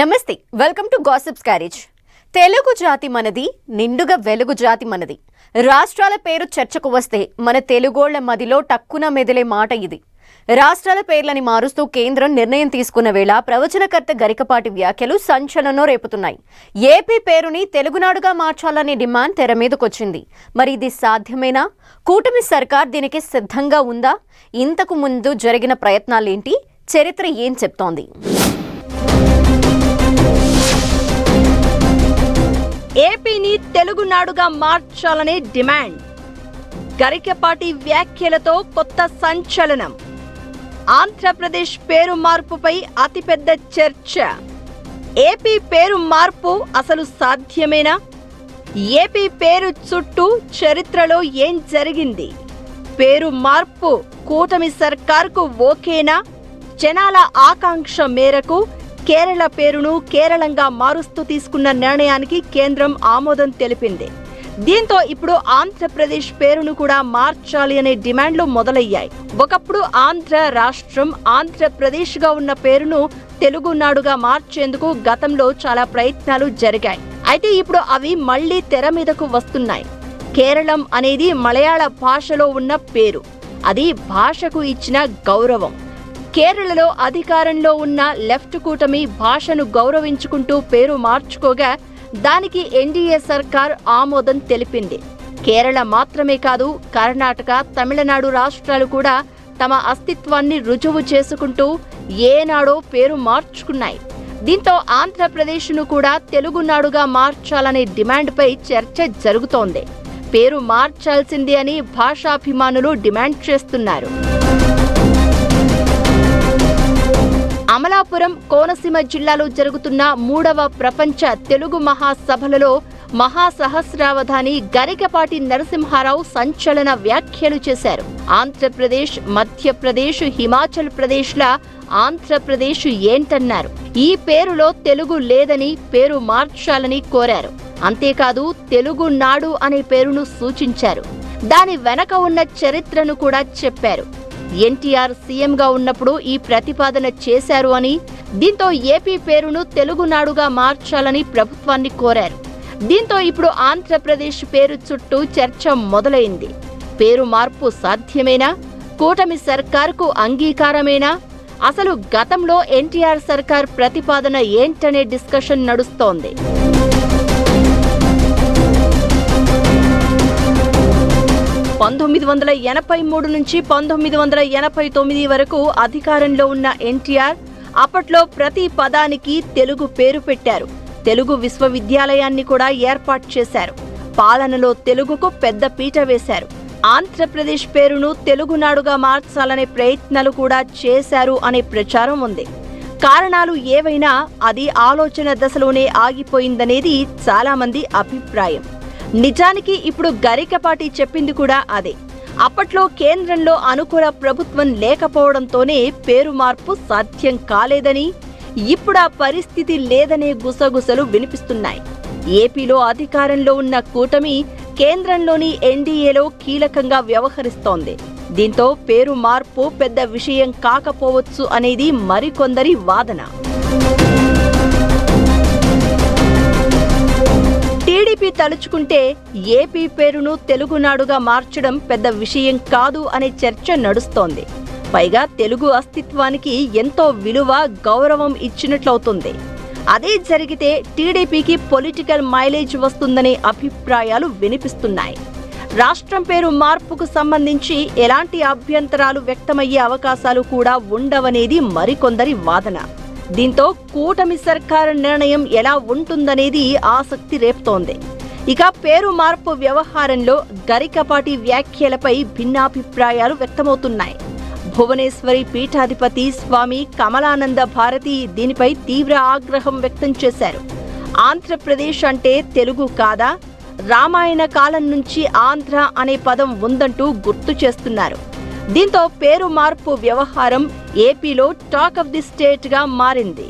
నమస్తే, welcome to gossips carriage. Telugu జాతి మనది, నిండుగా వెలుగు జాతి మనది. రాష్ట్రాల పేరు చర్చకు వస్తే మన తెలుగోళ్ల మదిలో టక్కున మెదిలే మాట ఇది. రాష్ట్రాల పేర్లని మారుస్తూ కేంద్రం నిర్ణయం తీసుకున్న వేళ ప్రవచనకర్త గరికపాటి వ్యాఖ్యలు సంచలనం రేపుతున్నాయి. ఏపీ పేరుని తెలుగునాడుగా మార్చాలనే డిమాండ్ తెర మీదకొచ్చింది. మరి ఇది సాధ్యమేనా? కూటమి సర్కార్ దీనికి సిద్ధంగా ఉందా? ఇంతకు ముందు జరిగిన ప్రయత్నాలేంటి? చరిత్ర ఏం చెప్తోంది? ఏపీని తెలుగునాడుగా మార్చాలనే డిమాండ్. గరికపాటి వ్యాఖ్యలతో కొత్త సంచలనం. ఆంధ్రప్రదేశ్ పేరు మార్పుపై అతిపెద్ద చర్చ. ఏపీ పేరు మార్పు అసలు సాధ్యమేనా? ఏపీ పేరు చుట్టూ చరిత్రలో ఏం జరిగింది? పేరు మార్పు కూటమి సర్కార్కు ఓకేనా? జనాల ఆకాంక్ష మేరకు కేరళ పేరును కేరళంగా మారుస్తూ తీసుకున్న నిర్ణయానికి కేంద్రం ఆమోదం తెలిపింది. దీంతో ఇప్పుడు ఆంధ్రప్రదేశ్ పేరును కూడా మార్చాలి అనే డిమాండ్లు మొదలయ్యాయి. ఒకప్పుడు ఆంధ్ర రాష్ట్రం ఆంధ్రప్రదేశ్గా ఉన్న పేరును తెలుగునాడుగా మార్చేందుకు గతంలో చాలా ప్రయత్నాలు జరిగాయి. అయితే ఇప్పుడు అవి మళ్లీ తెర మీదకు వస్తున్నాయి. కేరళం అనేది మలయాళ భాషలో ఉన్న పేరు. అది భాషకు ఇచ్చిన గౌరవం. కేరళలో అధికారంలో ఉన్న లెఫ్ట్ కూటమి భాషను గౌరవించుకుంటూ పేరు మార్చుకోగా దానికి ఎన్డీఏ సర్కార్ ఆమోదం తెలిపింది. కేరళ మాత్రమే కాదు, కర్ణాటక, తమిళనాడు రాష్ట్రాలు కూడా తమ అస్తిత్వాన్ని రుజువు చేసుకుంటూ ఏనాడో పేరు మార్చుకున్నాయి. దీంతో ఆంధ్రప్రదేశ్ను కూడా తెలుగునాడుగా మార్చాలనే డిమాండ్పై చర్చ జరుగుతోంది. పేరు మార్చాల్సింది అని భాషాభిమానులు డిమాండ్ చేస్తున్నారు. అమలాపురం, కోనసీమ జిల్లాలో జరుగుతున్న 3వ ప్రపంచ తెలుగు మహాసభలలో మహాసహస్రావధాని గరికపాటి నరసింహారావు సంచలన వ్యాఖ్యలు చేశారు. ఆంధ్రప్రదేశ్, మధ్యప్రదేశ్, హిమాచల్ ప్రదేశ్ల ఆంధ్రప్రదేశ్ ఏంటన్నారు. ఈ పేరులో తెలుగు లేదని పేరు మార్చాలని కోరారు. అంతేకాదు తెలుగునాడు అనే పేరును సూచించారు. దాని వెనక ఉన్న చరిత్రను కూడా చెప్పారు. ఎన్టీఆర్ సీఎంగా ఉన్నప్పుడు ఈ ప్రతిపాదన చేశారు అని, దీంతో ఏపీ పేరును తెలుగునాడుగా మార్చాలని ప్రభుత్వాన్ని కోరారు. దీంతో ఇప్పుడు ఆంధ్రప్రదేశ్ పేరు చుట్టూ చర్చ మొదలైంది. పేరు మార్పు సాధ్యమేనా? కూటమి సర్కార్కు అంగీకారమేనా? అసలు గతంలో ఎన్టీఆర్ సర్కార్ ప్రతిపాదన ఏంటనే డిస్కషన్ నడుస్తోంది. 1983 నుంచి 1989 వరకు అధికారంలో ఉన్న ఎన్టీఆర్ అప్పట్లో ప్రతి పదానికి తెలుగు పేరు పెట్టారు. తెలుగు విశ్వవిద్యాలయాన్ని కూడా ఏర్పాటు చేశారు. పాలనలో తెలుగుకు పెద్ద పీట వేశారు. ఆంధ్రప్రదేశ్ పేరును తెలుగునాడుగా మార్చాలనే ప్రయత్నాలు కూడా చేశారు అనే ప్రచారం ఉంది. కారణాలు ఏవైనా అది ఆలోచన దశలోనే ఆగిపోయిందనేది చాలా మంది అభిప్రాయం. నిజానికి ఇప్పుడు గరికపాటి చెప్పింది కూడా అదే. అప్పట్లో కేంద్రంలో అనుకూల ప్రభుత్వం లేకపోవడంతోనే పేరు మార్పు సాధ్యం కాలేదని, ఇప్పుడు ఆ పరిస్థితి లేదనే గుసగుసలు వినిపిస్తున్నాయి. ఏపీలో అధికారంలో ఉన్న కూటమి కేంద్రంలోని ఎన్డీఏలో కీలకంగా వ్యవహరిస్తోంది. దీంతో పేరు మార్పు పెద్ద విషయం కాకపోవచ్చు అనేది మరికొందరి వాదన. టీడీపీ తలుచుకుంటే ఏపీ పేరును తెలుగునాడుగా మార్చడం పెద్ద విషయం కాదు అనే చర్చ నడుస్తోంది. పైగా తెలుగు అస్తిత్వానికి ఎంతో విలువ, గౌరవం ఇచ్చినట్లవుతుంది. అదే జరిగితే టీడీపీకి పొలిటికల్ మైలేజ్ వస్తుందనే అభిప్రాయాలు వినిపిస్తున్నాయి. రాష్ట్రం పేరు మార్పుకు సంబంధించి ఎలాంటి అభ్యంతరాలు వ్యక్తమయ్యే అవకాశాలు కూడా ఉండవనేది మరికొందరి వాదన. దీంతో కూటమి సర్కారు నిర్ణయం ఎలా ఉంటుందనేది ఆసక్తి రేపుతోంది. ఇక పేరు మార్పు వ్యవహారంలో గరికపాటి వ్యాఖ్యలపై భిన్నాభిప్రాయాలు వ్యక్తమవుతున్నాయి. భువనేశ్వరి పీఠాధిపతి స్వామి కమలానంద భారతి దీనిపై తీవ్ర ఆగ్రహం వ్యక్తం చేశారు. ఆంధ్రప్రదేశ్ అంటే తెలుగు కాదా? రామాయణ కాలం నుంచి ఆంధ్ర అనే పదం ఉందంటూ గుర్తు చేస్తున్నారు. దీంతో పేరు మార్పు వ్యవహారం ఏపీలో టాక్ ఆఫ్ ది స్టేట్ గా మారింది.